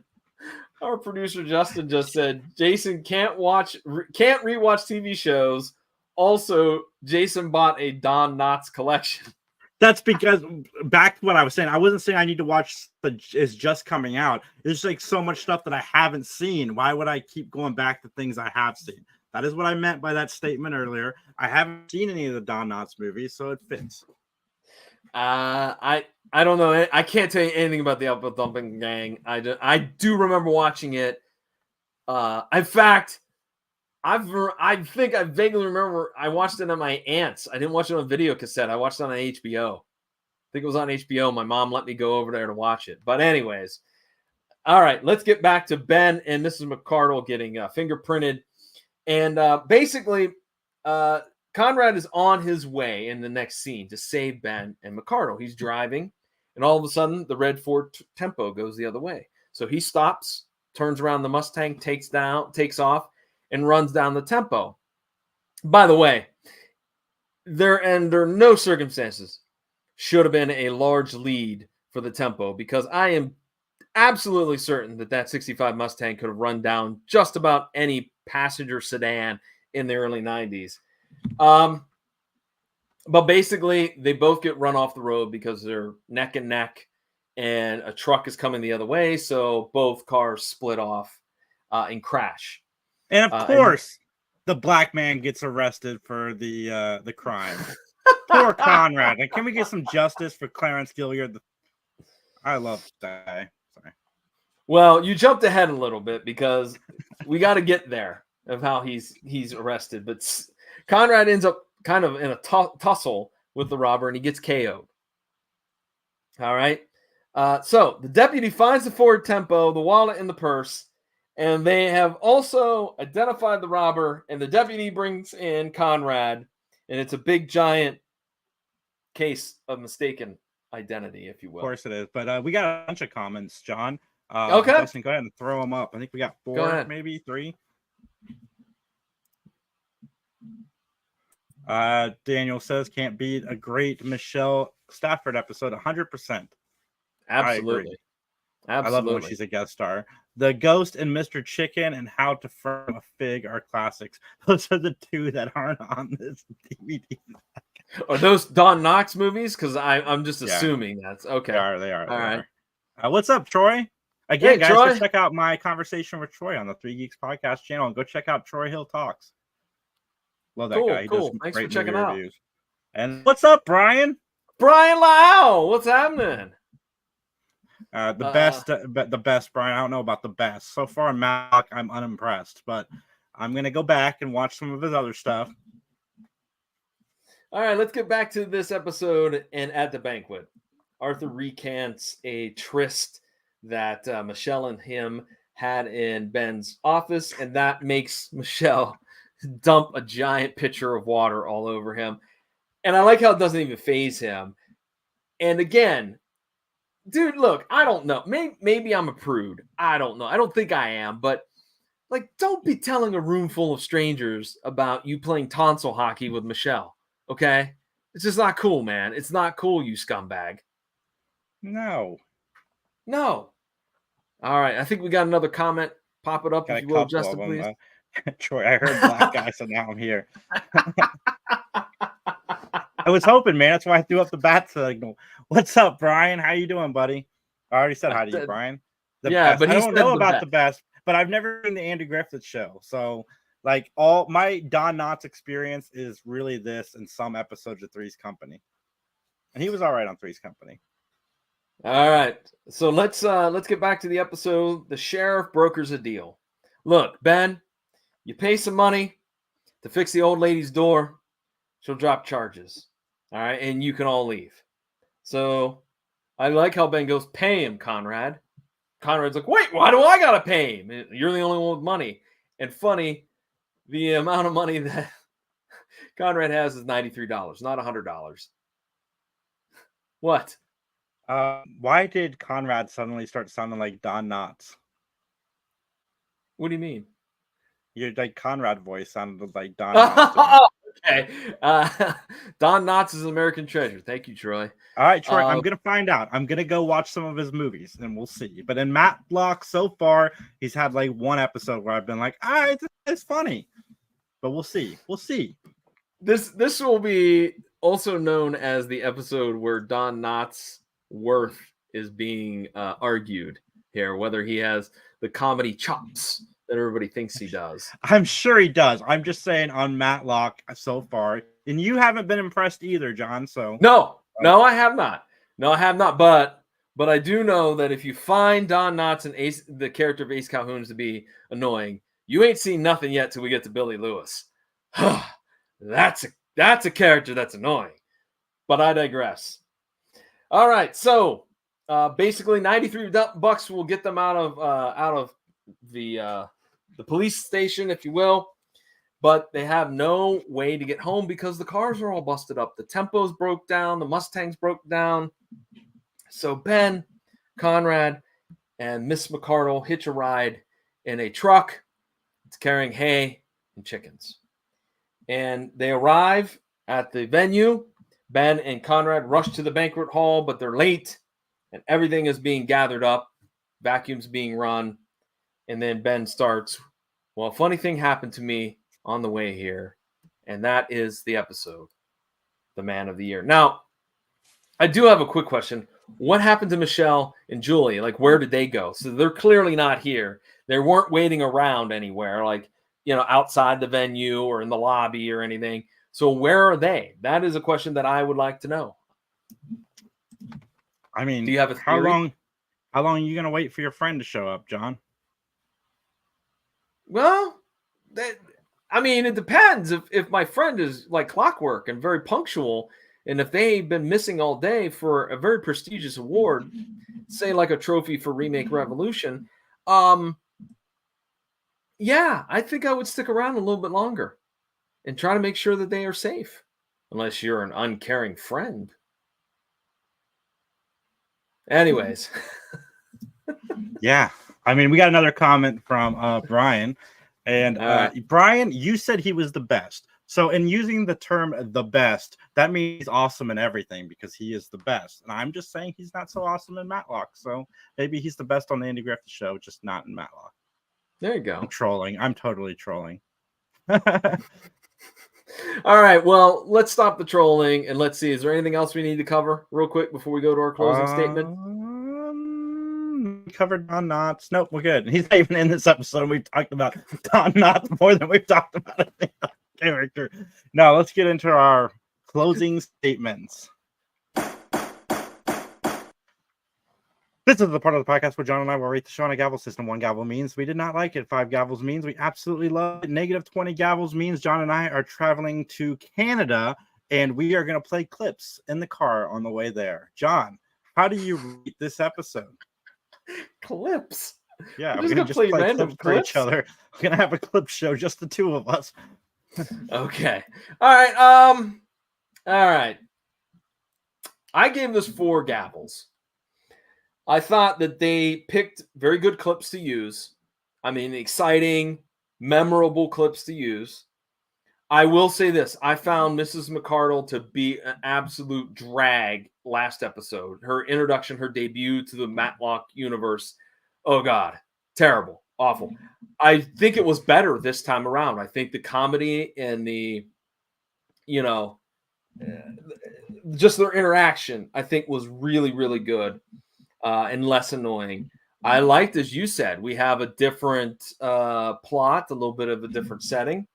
Our producer Justin just said Jason can't rewatch TV shows. Also, Jason bought a Don Knotts collection. That's because back to what I was saying. I wasn't saying I need to watch is just coming out. There's like so much stuff that I haven't seen. Why would I keep going back to things I have seen? That is what I meant by that statement earlier. I haven't seen any of the Don Knotts movies, so it fits. I don't know. I can't tell you anything about the Apple Dumpling Gang. I do remember watching it. In fact, I think I vaguely remember I watched it on my aunt's. I didn't watch it on video cassette. I watched it on HBO. I think it was on HBO. My mom let me go over there to watch it. But anyways, all right, let's get back to Ben and Mrs. McCardle getting fingerprinted. And basically, Conrad is on his way in the next scene to save Ben and McCardle. He's driving, and all of a sudden, the red Ford Tempo goes the other way. So he stops, turns around the Mustang, takes off, and runs down the Tempo. By the way, there are no circumstances should have been a large lead for the Tempo because I am absolutely certain that 65 Mustang could have run down just about any passenger sedan in the early 90s. But basically, they both get run off the road because they're neck and neck, and a truck is coming the other way, so both cars split off and crash. And of course, the black man gets arrested for the crime. Poor Conrad. Like, can we get some justice for Clarence Gilliard? I love that guy. Sorry. Well, you jumped ahead a little bit because we got to get there of how he's arrested. But Conrad ends up kind of in a tussle with the robber, and he gets KO'd. All right. So the deputy finds the Ford Tempo, the wallet, and the purse, and they have also identified the robber. And the deputy brings in Conrad, and it's a big giant case of mistaken identity, if you will. Of course it is. But we got a bunch of comments, John. Okay. Justin, go ahead and throw them up. I think we got 4, maybe 3. Daniel says, can't beat a great Michelle Stafford episode. 100%. Absolutely. I love it when she's a guest star. The Ghost and Mr. Chicken and How to Firm a Fig are classics. Those are the 2 that aren't on this DVD. Are those Don Knotts movies? Because I'm just assuming that's okay. They are. All right. What's up, Troy? Again, hey, guys, Troy. Go check out my conversation with Troy on the 3 Geeks Podcast channel, and go check out Troy Hill Talks. Love that guy. He does Thanks great for checking movie out. reviews. And what's up, Brian? Brian Lau, what's happening? The best, Brian. I don't know about the best. So far, Matlock, I'm unimpressed, but I'm going to go back and watch some of his other stuff. All right, let's get back to this episode. And at the banquet, Arthur recants a tryst that Michelle and him had in Ben's office, and that makes Michelle dump a giant pitcher of water all over him. And I like how it doesn't even faze him. And again, dude, look, I don't know. Maybe I'm a prude. I don't know. I don't think I am, but like, don't be telling a room full of strangers about you playing tonsil hockey with Michelle. Okay? It's just not cool, man. It's not cool, you scumbag. No. All right. I think we got another comment. Pop it up if you will, Justin, please. Troy, I heard black guy, so now I'm here. I was hoping, man. That's why I threw up the bat signal. What's up, Brian? How you doing, buddy? I already said hi to you, Brian. Best. But I don't know about the best, but I've never seen the Andy Griffith show. So, like, all my Don Knotts experience is really this and some episodes of Three's Company. And he was all right on Three's Company. All right. So let's get back to the episode. The sheriff brokers a deal. Look, Ben, you pay some money to fix the old lady's door. She'll drop charges. All right. And you can all leave. So I like how Ben goes, pay him, Conrad. Conrad's like, wait, why do I got to pay him? You're the only one with money. And funny, the amount of money that Conrad has is $93, not $100. What? Why did Conrad suddenly start sounding like Don Knotts? What do you mean? Your like Conrad voice sounded like Don Knotts. Okay. Don Knotts is an American treasure. Thank you, Troy. All right, Troy, I'm going to find out. I'm going to go watch some of his movies, and we'll see. But in Matlock, so far, he's had like one episode where I've been like, it's funny. But we'll see. We'll see. This will be also known as the episode where Don Knotts' worth is being argued here, whether he has the comedy chops that everybody thinks he does. I'm sure he does. I'm just saying on Matlock so far. And you haven't been impressed either, John. So No, I have not. But I do know that if you find Don Knotts and Ace, the character of Ace Calhoun, to be annoying, you ain't seen nothing yet till we get to Billy Lewis. That's a character that's annoying. But I digress. All right, so basically $93 will get them out of the police station, if you will. But they have no way to get home because the cars are all busted up. The Tempos broke down. The Mustangs broke down. So Ben, Conrad, and Miss McCardle hitch a ride in a truck. It's carrying hay and chickens. And they arrive at the venue. Ben and Conrad rush to the banquet hall, but they're late. And everything is being gathered up. Vacuums being run. And then Ben starts, well, a funny thing happened to me on the way here. And that is the episode, The Man of the Year. Now, I do have a quick question. What happened to Michelle and Julie? Like, where did they go? So they're clearly not here. They weren't waiting around anywhere, like, outside the venue or in the lobby or anything. So where are they? That is a question that I would like to know. I mean, Do you have a theory? How long are you gonna wait for your friend to show up, John? Well, it depends. If my friend is like clockwork and very punctual, and if they've been missing all day for a very prestigious award, say like a trophy for Remake Revolution, yeah, I think I would stick around a little bit longer and try to make sure that they are safe, unless you're an uncaring friend. Anyways. Yeah. I mean, we got another comment from Brian. And Brian, you said he was the best. So in using the term the best, that means he's awesome in everything because he is the best. And I'm just saying he's not so awesome in Matlock. So maybe he's the best on the Andy Griffith show, just not in Matlock. There you go. I'm trolling. I'm totally trolling. All right. Well, let's stop the trolling and let's see. Is there anything else we need to cover real quick before we go to our closing statement? We covered Don Knotts. Nope, we're good. He's not even in this episode. We've talked about Don Knotts more than we've talked about a character. Now, let's get into our closing statements. This is the part of the podcast where John and I will rate the show on a gavel system. 1 gavel means we did not like it. 5 gavels means we absolutely love it. Negative 20 gavels means John and I are traveling to Canada, and we are going to play clips in the car on the way there. John, how do you rate this episode? Clips? Yeah, we're going to just play random clips for each other. We're going to have a clip show, just the two of us. Okay. All right. I gave this 4 gavels. I thought that they picked very good clips to use. I mean, exciting, memorable clips to use. I will say this. I found Mrs. McCardle to be an absolute drag last episode. Her introduction, her debut to the Matlock universe. Oh, God. Terrible. Awful. I think it was better this time around. I think the comedy and the, just their interaction, I think was really, really good. And less annoying. I liked, as you said, we have a different plot, a little bit of a different setting.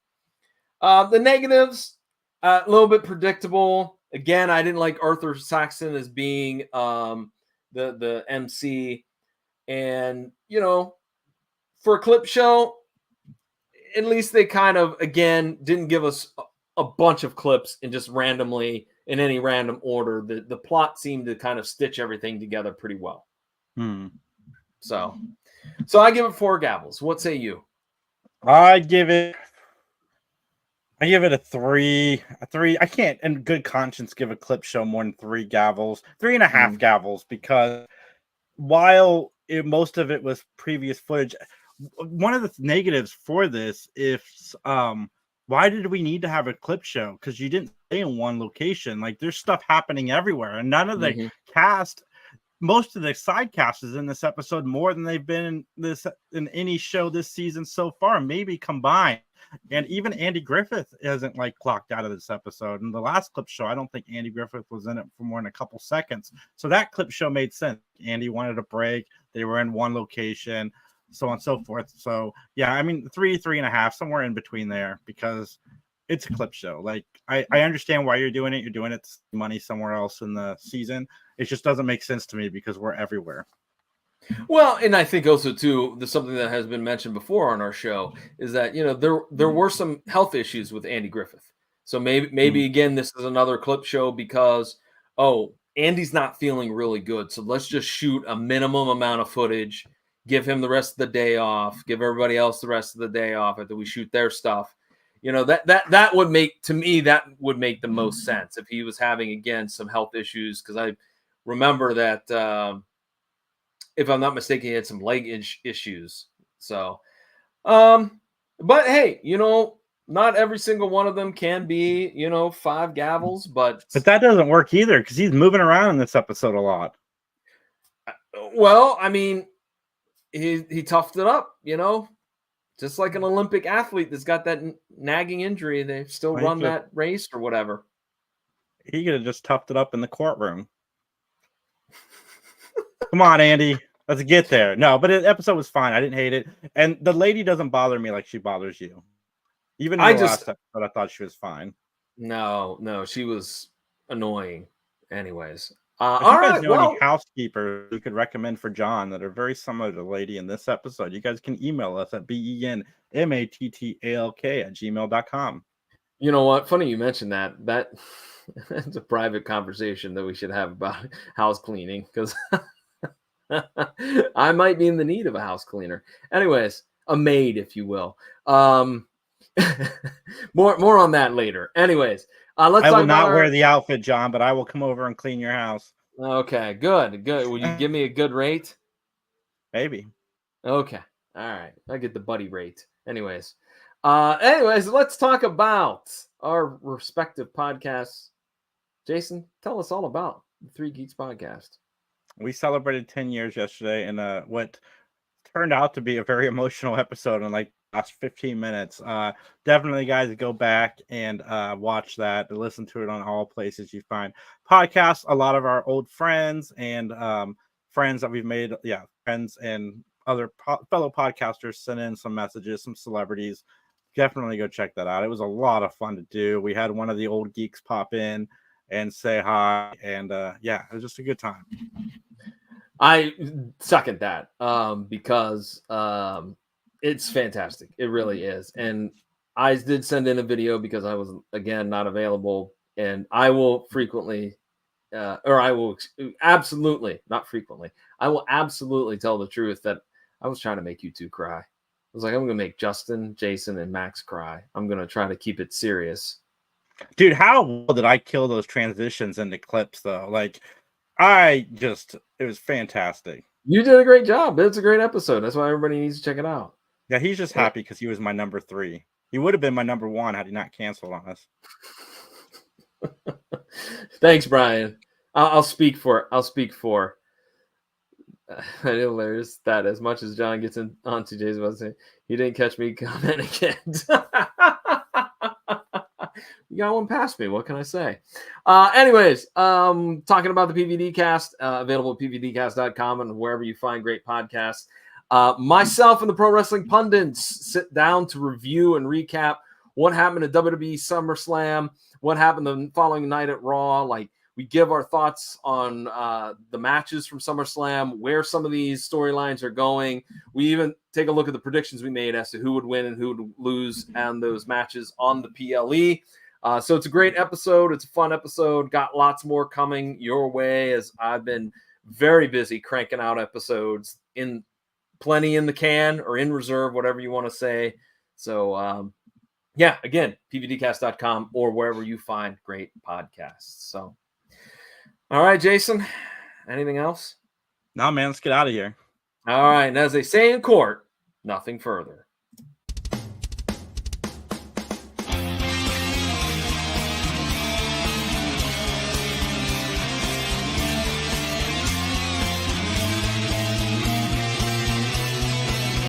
The negatives, a little bit predictable. Again, I didn't like Arthur Saxon as being the MC. And, for a clip show, at least they kind of, again, didn't give us a bunch of clips and just randomly in any random order. The plot seemed to kind of stitch everything together pretty well. So I give it 4 gavels. What say you? I give it a 3. A 3. I can't, in good conscience, give a clip show more than 3 gavels. 3.5 gavels, because while most of it was previous footage, one of the negatives for this is why did we need to have a clip show? Because you didn't stay in one location. Like, there's stuff happening everywhere, and none of the cast, most of the side cast is in this episode more than they've been in any show this season so far, maybe combined. And even Andy Griffith isn't clocked out of this episode. In the last clip show, I don't think Andy Griffith was in it for more than a couple seconds. So that clip show made sense. Andy wanted a break. They were in one location, so on and so forth. So yeah, I mean, 3.5, somewhere in between there, because it's a clip show. I understand why you're doing it. You're doing it to save money somewhere else in the season. It just doesn't make sense to me because we're everywhere. Well, and I think also too, there's something that has been mentioned before on our show is that there were some health issues with Andy Griffith. So maybe again, this is another clip show because Andy's not feeling really good. So let's just shoot a minimum amount of footage, give him the rest of the day off, give everybody else the rest of the day off after we shoot their stuff. That would make, to me, that would make the most sense if he was having, again, some health issues. Because I remember that, if I'm not mistaken, he had some leg issues. So, but hey, not every single one of them can be, 5 gavels, but that doesn't work either because he's moving around in this episode a lot. Well, I mean, he toughed it up, just like an Olympic athlete that's got that nagging injury. They still run that race or whatever. He could have just toughed it up in the courtroom. Come on, Andy. Let's get there. No, but the episode was fine. I didn't hate it. And the lady doesn't bother me like she bothers you. Even in the last episode, I thought she was fine. No, she was annoying. Anyways, If All you guys right. know any Well, housekeepers you could recommend for John that are very similar to the lady in this episode, you guys can email us at benmattalk@gmail.com. you know what? Funny you mentioned that. That's a private conversation that we should have about house cleaning because I might be in the need of a house cleaner. Anyways, a maid, if you will. More on that later. Anyways, let's I talk will about not wear the outfit, John, but I will come over and clean your house. Okay, good. Will you give me a good rate? Maybe. Okay. All right. I get the buddy rate. Anyways, let's talk about our respective podcasts. Jason, tell us all about the Three Geeks podcast. We celebrated 10 years yesterday in what turned out to be a very emotional episode in like the last 15 minutes. Definitely, guys, go back and watch that, listen to it on all places you find podcasts. A lot of our old friends and friends that we've made, friends and other fellow podcasters sent in some messages, some celebrities. Definitely go check that out. It was a lot of fun to do. We had one of the old geeks pop in and say hi, and it was just a good time. I second that because it's fantastic. It really is. And I did send in a video because I was, again, not available. And I will frequently, absolutely, not frequently, I will absolutely tell the truth that I was trying to make you two cry. I was like, I'm going to make Justin, Jason, and Max cry. I'm going to try to keep it serious. Dude, how well did I kill those transitions into clips, though? Like, it was fantastic. You did a great job. It's a great episode. That's why everybody needs to check it out. Yeah, he's just happy because he was my number 3. He would have been my number 1 had he not canceled on us. Thanks, Brian. I'll speak for. I know there's that as much as John gets onto Jason about to say, he didn't catch me comment again. You got one past me. What can I say? Anyways, talking about the PVD cast, available at pvdcast.com and wherever you find great podcasts. Myself and the Pro Wrestling Pundits sit down to review and recap what happened at WWE SummerSlam, what happened the following night at Raw. Like, we give our thoughts on the matches from SummerSlam, where some of these storylines are going. We even take a look at the predictions we made as to who would win and who would lose and those matches on the PLE. So it's a great episode. It's a fun episode. Got lots more coming your way as I've been very busy cranking out episodes, in plenty in the can or in reserve, whatever you want to say. So, again, pvdcast.com or wherever you find great podcasts. So, all right, Jason, anything else? No, man, let's get out of here. All right. And as they say in court, nothing further.